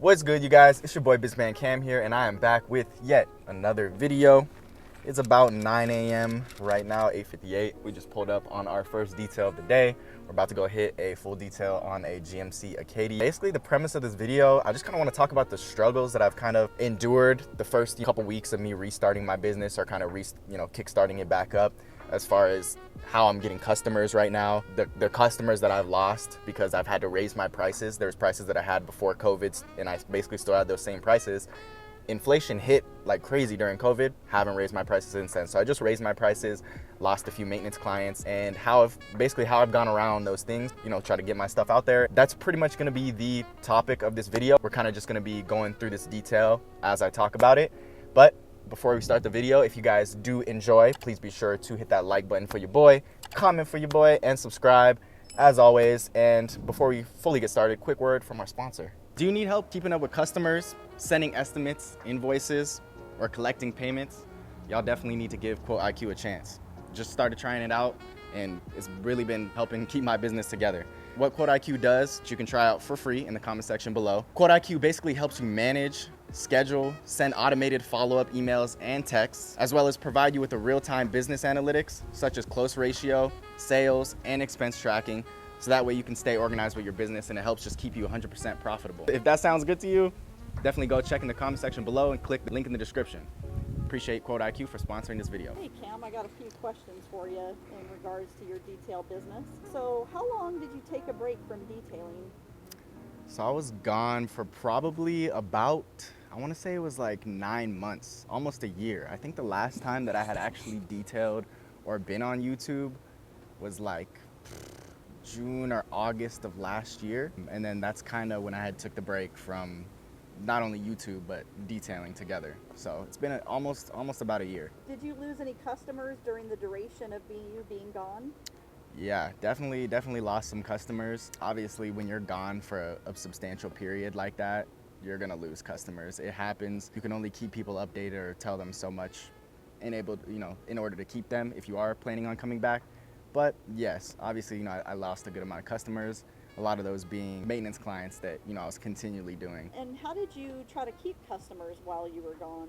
What's good, you guys? It's your boy Bizman Cam here, and I am back with yet another video. It's about 9 a.m. right now, 8:58. We just pulled up on our first detail of the day. We're about to go hit a full detail on a 𝗤𝘂cie𝗁𝗤𝗜. Basically, the premise of this video, I just kind of want to talk about the struggles that I've kind of endured the first couple weeks of me restarting my business, or kind of kickstarting it back up, as far as how I'm getting customers right now. The customers that I've lost because I've had to raise my prices. There's prices that I had before COVID, and I basically still had those same prices. Inflation hit like crazy during COVID. Haven't raised my prices since then. So I just raised my prices, lost a few maintenance clients, and how I've gone around those things, try to get my stuff out there. That's pretty much gonna be the topic of this video. We're kind of just gonna be going through this detail as I talk about it. But before we start the video, if you guys do enjoy, please be sure to hit that like button for your boy, comment for your boy, and subscribe as always. And before we fully get started, quick word from our sponsor. Do you need help keeping up with customers, sending estimates, invoices, or collecting payments? Y'all definitely need to give 𝗤𝘂cie𝗁𝗤𝗜 a chance. Just started trying it out, and it's really been helping keep my business together. What 𝗤𝘂𝘁𝗁𝗤𝗜 does, you can try out for free in the comment section below. 𝗤𝘂𝘁𝗁𝗤𝗜 basically helps you manage, schedule, send automated follow-up emails and texts, as well as provide you with a real-time business analytics, such as close ratio, sales, and expense tracking, so that way you can stay organized with your business, and it helps just keep you 100% profitable. If that sounds good to you, definitely go check in the comment section below and click the link in the description. Appreciate 𝗤𝘂𝘁𝘁𝗁𝗏 for sponsoring this video. Hey Cam, I got a few questions for you in regards to your detail business. So how long did you take a break from detailing? So I was gone for probably about, I want to say it was like 9 months, almost a year. I think the last time that I had actually detailed or been on YouTube was like June or August of last year. And then that's kind of when I had took the break from not only YouTube, but detailing together. So it's been almost about a year. Did you lose any customers during the duration of you being gone? Yeah, definitely lost some customers. Obviously, when you're gone for a substantial period like that, you're gonna lose customers. It happens. You can only keep people updated or tell them so much in order to keep them if you are planning on coming back. But yes, obviously, I lost a good amount of customers. A lot of those being maintenance clients that, I was continually doing. And how did you try to keep customers while you were gone?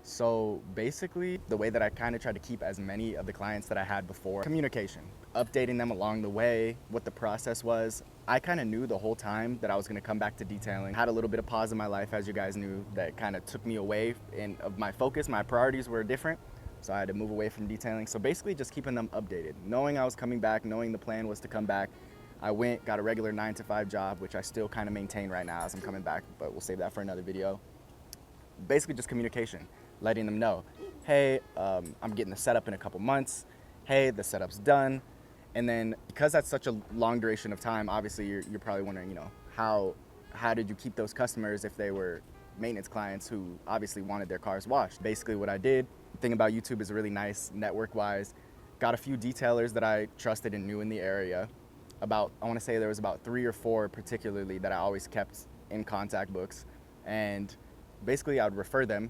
So basically, the way that I kind of tried to keep as many of the clients that I had before, communication, updating them along the way, what the process was. I kind of knew the whole time that I was going to come back to detailing. Had a little bit of pause in my life, as you guys knew, that kind of took me away of my focus. My priorities were different, so I had to move away from detailing. So basically just keeping them updated, knowing I was coming back, knowing the plan was to come back. I went, got a regular 9-to-5 job, which I still kind of maintain right now as I'm coming back, but we'll save that for another video. Basically just communication, letting them know, hey, I'm getting the setup in a couple months. Hey, the setup's done. And then because that's such a long duration of time, obviously you're probably wondering, how did you keep those customers if they were maintenance clients who obviously wanted their cars washed? Basically what I did, the thing about YouTube is really nice network-wise, got a few detailers that I trusted and knew in the area. I want to say there was about 3 or 4 particularly that I always kept in contact books, and basically I would refer them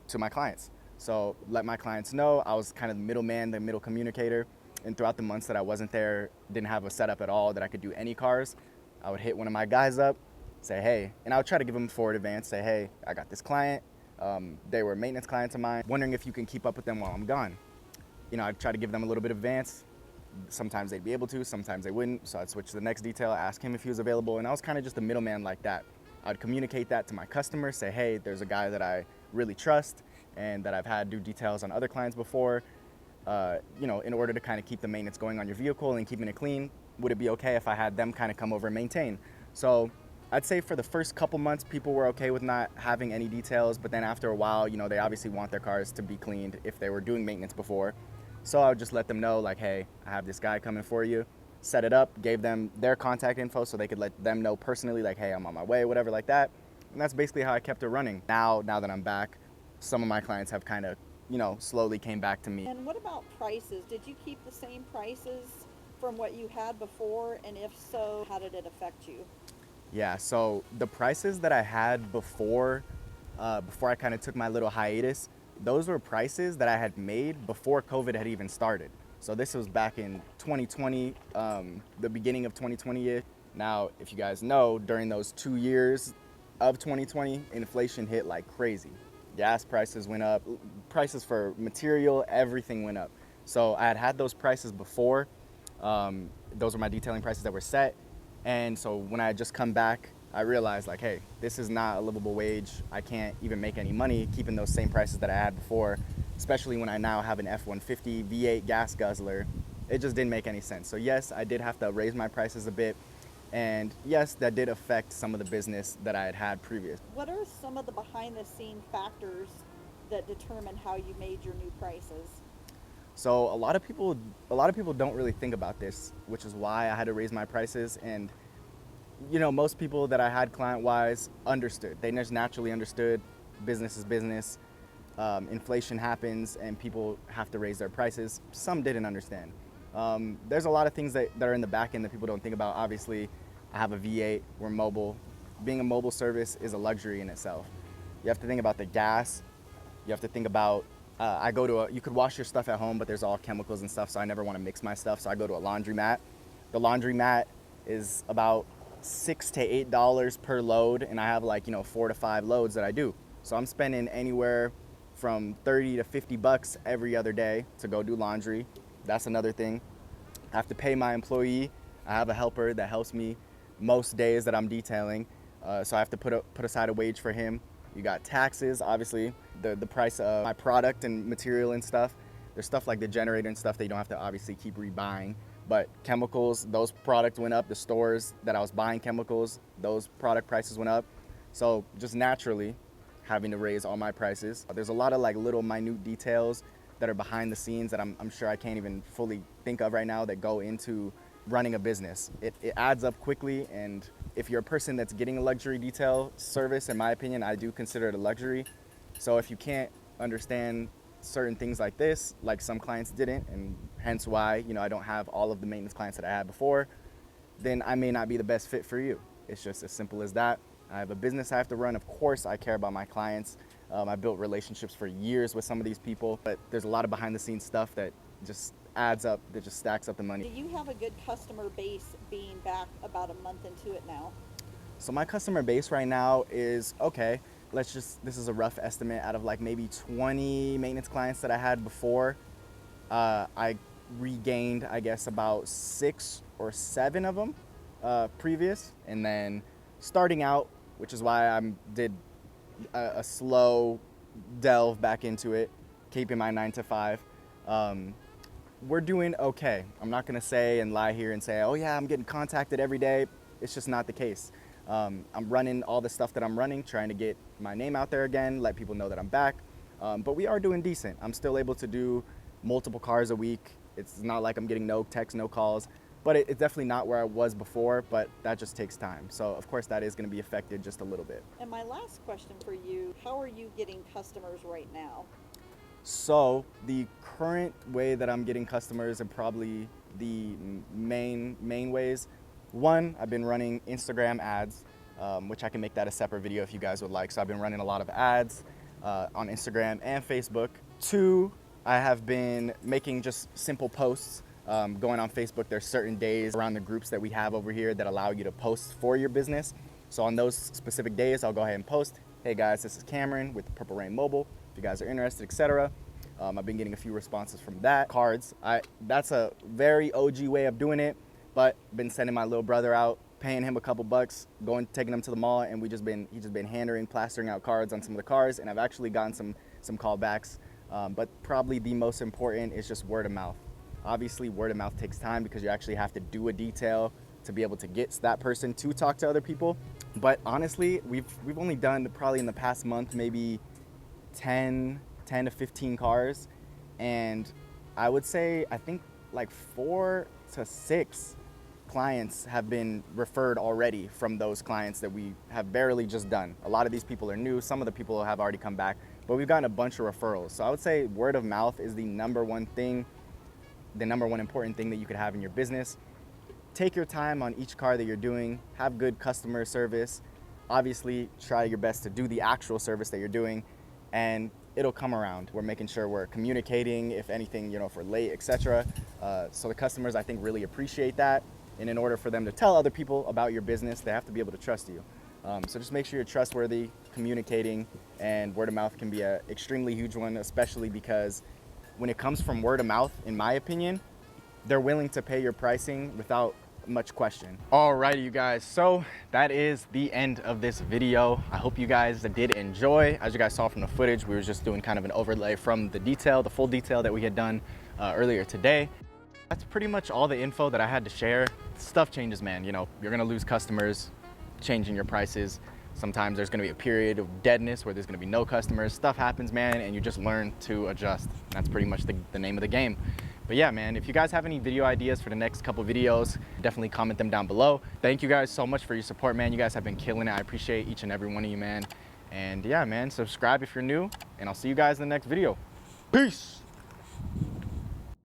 to my clients. So let my clients know I was kind of the middleman, the middle communicator, and throughout the months that I wasn't there, didn't have a setup at all that I could do any cars, I would hit one of my guys up, say hey, and I would try to give them forward advance, say hey, I got this client, they were maintenance clients of mine, wondering if you can keep up with them while I'm gone. I'd try to give them a little bit of advance. Sometimes they'd be able to, sometimes they wouldn't, so I'd switch to the next detail, ask him if he was available, and I was kind of just a middleman like that. I'd communicate that to my customers, say, hey, there's a guy that I really trust and that I've had do details on other clients before. In order to kind of keep the maintenance going on your vehicle and keeping it clean, would it be okay if I had them kind of come over and maintain? So I'd say for the first couple months, people were okay with not having any details, but then after a while, they obviously want their cars to be cleaned if they were doing maintenance before. So I would just let them know, like, hey, I have this guy coming for you, set it up, gave them their contact info so they could let them know personally, like, hey, I'm on my way, whatever like that. And that's basically how I kept it running. Now that I'm back, some of my clients have kind of, slowly came back to me. And what about prices? Did you keep the same prices from what you had before? And if so, how did it affect you? Yeah, so the prices that I had before I kind of took my little hiatus, those were prices that I had made before COVID had even started. So this was back in 2020, the beginning of 2020. Now, if you guys know, during those 2 years of 2020, inflation hit like crazy. Gas prices went up, prices for material, everything went up. So I had had those prices before. Those were my detailing prices that were set. And so when I had just come back, I realized like, hey, this is not a livable wage. I can't even make any money keeping those same prices that I had before, especially when I now have an F-150 V8 gas guzzler. It just didn't make any sense. So yes, I did have to raise my prices a bit. And yes, that did affect some of the business that I had had previous. What are some of the behind the scene factors that determine how you made your new prices? So a lot of people don't really think about this, which is why I had to raise my prices. And most people that I had client-wise understood. They just naturally understood business is business. Inflation happens and people have to raise their prices. Some didn't understand. There's a lot of things that are in the back end that people don't think about. Obviously, I have a V8, we're mobile. Being a mobile service is a luxury in itself. You have to think about the gas. You have to think about, you could wash your stuff at home, but there's all chemicals and stuff, so I never want to mix my stuff, so I go to a laundromat. The laundromat is about $6 to $8 per load, and I have 4 to 5 loads that I do. So I'm spending anywhere from 30 to 50 bucks every other day to go do laundry. That's another thing. I have to pay my employee. I have a helper that helps me most days that I'm detailing. So I have to put aside a wage for him. You got taxes, obviously, the price of my product and material and stuff. There's stuff like the generator and stuff that you don't have to obviously keep rebuying. But chemicals, those products went up. The stores that I was buying chemicals, those product prices went up. So just naturally having to raise all my prices. There's a lot of little minute details that are behind the scenes that I'm sure I can't even fully think of right now that go into running a business. It adds up quickly, and if you're a person that's getting a luxury detail service, in my opinion, I do consider it a luxury. So if you can't understand certain things like this, like some clients didn't, and hence why I don't have all of the maintenance clients that I had before, then I may not be the best fit for you. It's just as simple as that. I have a business I have to run. Of course, I care about my clients. I built relationships for years with some of these people, but there's a lot of behind the scenes stuff that just adds up, that just stacks up the money. Do you have a good customer base being back about a month into it now? So my customer base right now is, okay, this is a rough estimate, out of maybe 20 maintenance clients that I had before, I regained, I guess, about 6 or 7 of them previous. And then starting out, which is why I did a slow delve back into it, keeping my 9 to 5. We're doing okay. I'm not gonna say and lie here and say, oh yeah, I'm getting contacted every day. It's just not the case. I'm running all the stuff that I'm running, trying to get my name out there again, let people know that I'm back. But we are doing decent. I'm still able to do multiple cars a week. It's not like I'm getting no texts, no calls, but it's definitely not where I was before, but that just takes time. So of course that is gonna be affected just a little bit. And my last question for you, how are you getting customers right now? So the current way that I'm getting customers, and probably the main ways, one, I've been running Instagram ads, which I can make that a separate video if you guys would like. So I've been running a lot of ads on Instagram and Facebook. Two, I have been making just simple posts, going on Facebook. There's certain days around the groups that we have over here that allow you to post for your business. So on those specific days, I'll go ahead and post, hey guys, this is Cameron with Purple Rain Mobile. If you guys are interested, etc. I've been getting a few responses from that. Cards, that's a very OG way of doing it, but been sending my little brother out, paying him a couple bucks, taking him to the mall, and he's just been handing, plastering out cards on some of the cars, and I've actually gotten some callbacks. But probably the most important is just word of mouth. Obviously, word of mouth takes time because you actually have to do a detail to be able to get that person to talk to other people. But honestly, we've only done probably in the past month maybe 10 to 15 cars, and I would say I think 4 to 6 clients have been referred already from those clients that we have barely just done. A lot of these people are new, some of the people have already come back, but we've gotten a bunch of referrals. So I would say word of mouth is the number one important thing that you could have in your business. Take your time on each car that you're doing, have good customer service, obviously try your best to do the actual service that you're doing, and it'll come around. We're making sure we're communicating, if anything, if we're late, etc. So the customers, I think, really appreciate that. And in order for them to tell other people about your business, they have to be able to trust you. So just make sure you're trustworthy, communicating, and word of mouth can be an extremely huge one, especially because when it comes from word of mouth, in my opinion, they're willing to pay your pricing without much question. Alrighty, you guys, so that is the end of this video. I hope you guys did enjoy. As you guys saw from the footage, we were just doing kind of an overlay from the full detail that we had done earlier today. That's pretty much all the info that I had to share. Stuff changes, man. You know, you're gonna lose customers, changing your prices. Sometimes there's gonna be a period of deadness where there's gonna be no customers. Stuff happens, man, and you just learn to adjust. That's pretty much the name of the game. But yeah, man, if you guys have any video ideas for the next couple videos, definitely comment them down below. Thank you guys so much for your support, man. You guys have been killing it. I appreciate each and every one of you, man. And yeah, man, subscribe if you're new, and I'll see you guys in the next video. Peace.